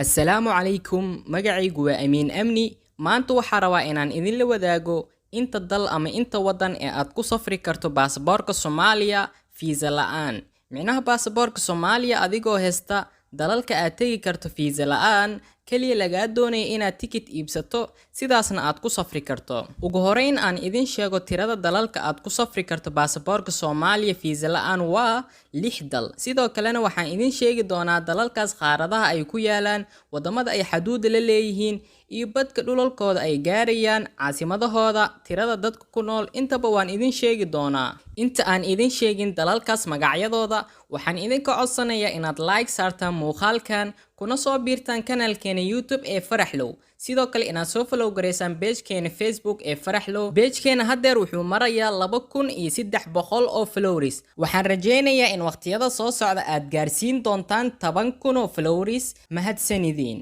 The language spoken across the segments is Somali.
Assalaamu calaykum, magacaygu waa Amiin Amni. Maanta waxaan rabaa inaan idinla wadaago inta dal ama inta waddan ee aad ku safri karto baasaboorka Soomaaliya fiisa la'aan. Micnaha baasaboorka Soomaaliya adigoo haysta dalalka aad tegi karto fiisa la'aan, kaliya lagaa doonaya inaad tikid iibsato, sidaasna aad ku safri karto. Ugu horeyn aan idin sheego tirada dalalka aad ku safri karto baasaboorka Soomaaliya fiisa la'aan waa 6 dal. Sidoo kalena waxaan idin sheegi doonaa dalalkaas qaaradaha ay ku yaalaan, wadamada ay xuduud la leeyihiin, iyo badka dhulalkooda ay gaarayaan, caasimadahooda, tirada dadka ku nool, intaba waan idin sheegi doonaa. Inta aan idin sheegin dalalkaas magacyadooda, waxaan idinka codsanayaa inaad like saartaan muuqaalkan, kuna soo biirtaan kanaalkeena YouTube ee Faraxlow. Sidoo kale inaad soo follow gareysaan page-keena Facebook ee Faraxlow. Page-keena haddeer wuxuu marayaa 2300 oo followers. Waxaan rajaynayaa in waqtiyada soo socda aad gaarsiin doontaan 10,000 oo followers. Mahadsanidin.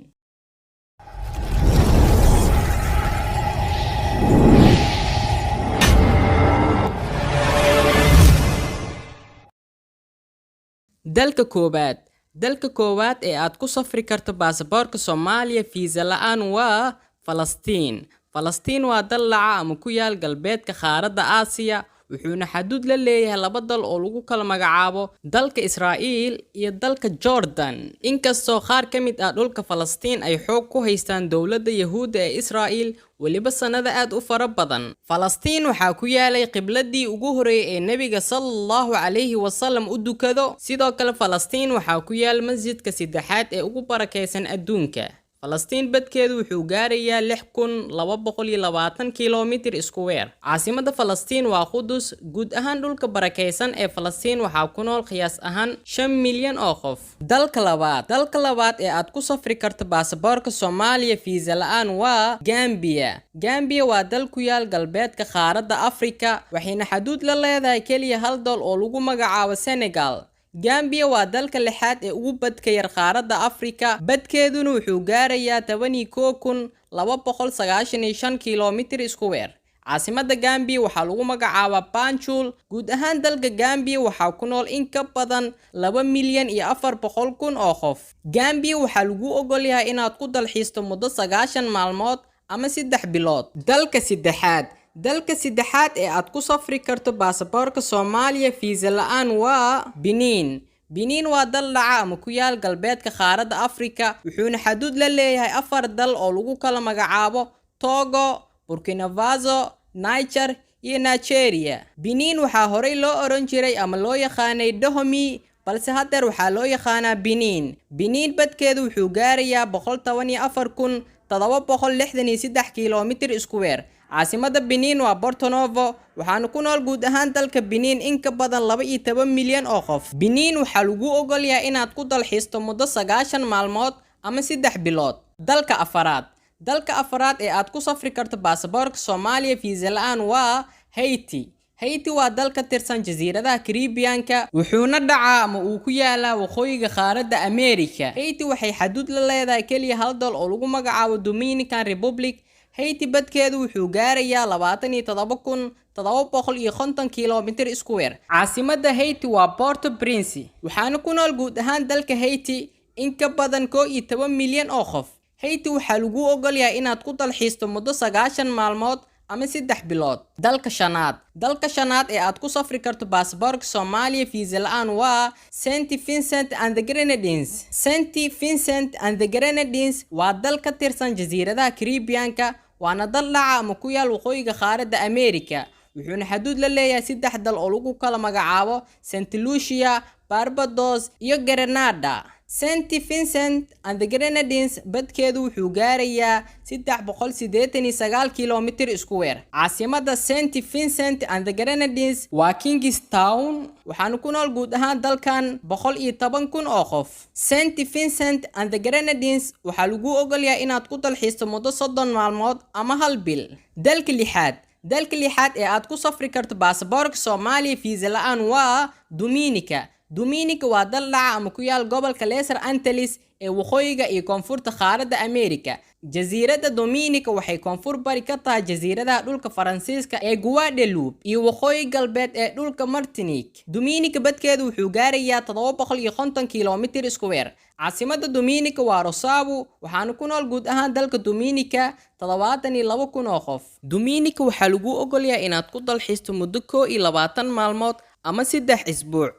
dalka koowaad ee aad ku safri karto baasaboorka Soomaaliya fiisa la'aan waa Falastiin. Falastiin waa dal laca ama ku yaal galbeedka qaaradda Aasiya, wuxuuna xuduud la leeyahay 2 dal oo lagu kala magacaabo dalka Israa'iil iyo dalka Jordan. Inkastoo qaar ka mid ah dhulka Falastiin ay xoog ku haystaan dowladda Yahuudda ee Israa'iil, waliba sanada aad u fara badan. Falastiin waxaa ku yaalay qibladii ugu horeeyay ee Nabiga sallallahu calayhi wasallam u dukado. Sidoo kale Falastiin waxaa ku yaal masjidka saddexaad ee ugu barakeysan adduunka. Falastiin badkeedu wuxuu gaarayaa 6,220 kiiloomitir isku weer. Caasimada Falastiin waa Qudus. Guud ahaan dhulka barakeysan ee Falastiin waxaa ku nool qiyaas ahaan 5 milyan oo qof. Dalka labaad ee aad ku safri karto baasaboorka Soomaaliya fiisa la'aan waa Gambia. Gambia waa dal ku yaal galbeedka qaaradda Afrika, waxayna xuduud la leedahay kaliya 1 dal oo lagu magacaabo Senegal. Gambia waa dalka 6aad ee ugu badka yar qaaradda Afrika, badkeeduna wuxuu gaarayaa 11,295 kiiloomitir isku weer. Caasimada Gambia waxaa lagu magacaabaa Banjul. Guud ahaan dalka Gambia waxaa ku nool in ka badan 2,400,000 oo qof. Gambia waxaa lagu ogol yahay inaad ku dalxiisto muddo 90 maalmood ama 3 bilood. Dalka saddexaad ee aad ku safri karto baasaboorka Soomaaliya fiisa la'aan waa Benin waa dal laca ama ku yaal galbeedka qaaradda Afrika, wuxuuna xuduud la leeyahay 4 dal oo lagu kala magacaabo Togo, Burkina Faso, Niger iyo Nigeria. Benin waxaa horey loo oran jiray ama loo yaqaanay Dahomey, balse haddeer waxaa loo yaqaanaa Benin. Benin badkeedu wuxuu gaarayaa 114,763 kiiloomitir isku weer. Caasimada Benin waa Porto Novo, waxaana ku nool guud ahaan dalka Benin in ka badan 12 milyan oo qof. Benin waxaa lagu ogol yahay inaad ku dalxiisto muddo 90 maalmood ama 3 bilood. Dalka afaraad ee aad ku safri karto baasaboorka Soomaaliya fiisa la'aan waa Haiti. Haiti waa dal ka tirsan jasiiradaha Caribbean-ka, wuxuuna dhacaa ama uu ku yaalaa waqooyiga qaaradda Amerika. Haiti waxay xuduud la leedahay kaliya 1 dal oo lagu magacaabo Dominican Republic. Haiti badkeedu wuxuu gaarayaa 27,750 kiiloomitir isku weer. Caasimada Haiti waa Port-au-Prince, waxaana ku nool guud ahaan dalka Haiti in ka badan 11 milyan oo qof. Haiti waxaa lagu ogol yahay inaad ku dalxiisto muddo 90 maalmood ama 3 bilood. Dalka shanaad ee aad ku safri karto baasaboorka Soomaaliya fiisa la'aan waa Saint Vincent and the Grenadines. Saint Vincent and the Grenadines waa dal ka tirsan jasiiradaha Caribbean-ka, waana dal dhaca ama ku yaal waqooyiga qaaradda Amerika, wuxuuna xuduud la leeyahay 3 dal oo lagu kala magacaabo Saint Lucia, Barbados iyo Grenada. Saint Vincent and the Grenadines badkeedu wuxuu gaarayaa 389 kiiloomitir isku weer. Caasimada Saint Vincent and the Grenadines waa Kingstown, waxaana ku nool guud ahaan dalkan 110,000 oo qof. Saint Vincent and the Grenadines waxaa lagu ogol yahay inaad ku dalxiisto muddo 30 maalmood ama 1 bil. Dalka lixaad ee aad ku safri karto baasaboorka Soomaaliya fiisa la'aan waa Dominica waa dal dhaca ama ku yaal gobolka Lesser Antilles ee waqooyiga iyo koonfurta qaaradda Ameerika. Jasiiradda Dominica waxay koonfur bari ka tahay jasiiradaha dhulka Faransiiska ee Guadeloupe iyo waqooyi galbeed ee dhulka Martinique. Dominica badkeedu wuxuu gaarayaa 750 kiiloomitir iskuweer. Caasimadda Dominica waa Rosabu, waxaana ku nool guud ahaan dalka Dominica 72,000 oo qof. Dominica waxaa lagu ogol yahay inaad ku dalxiisto muddo 21 maalmood ama 3 isbuuc.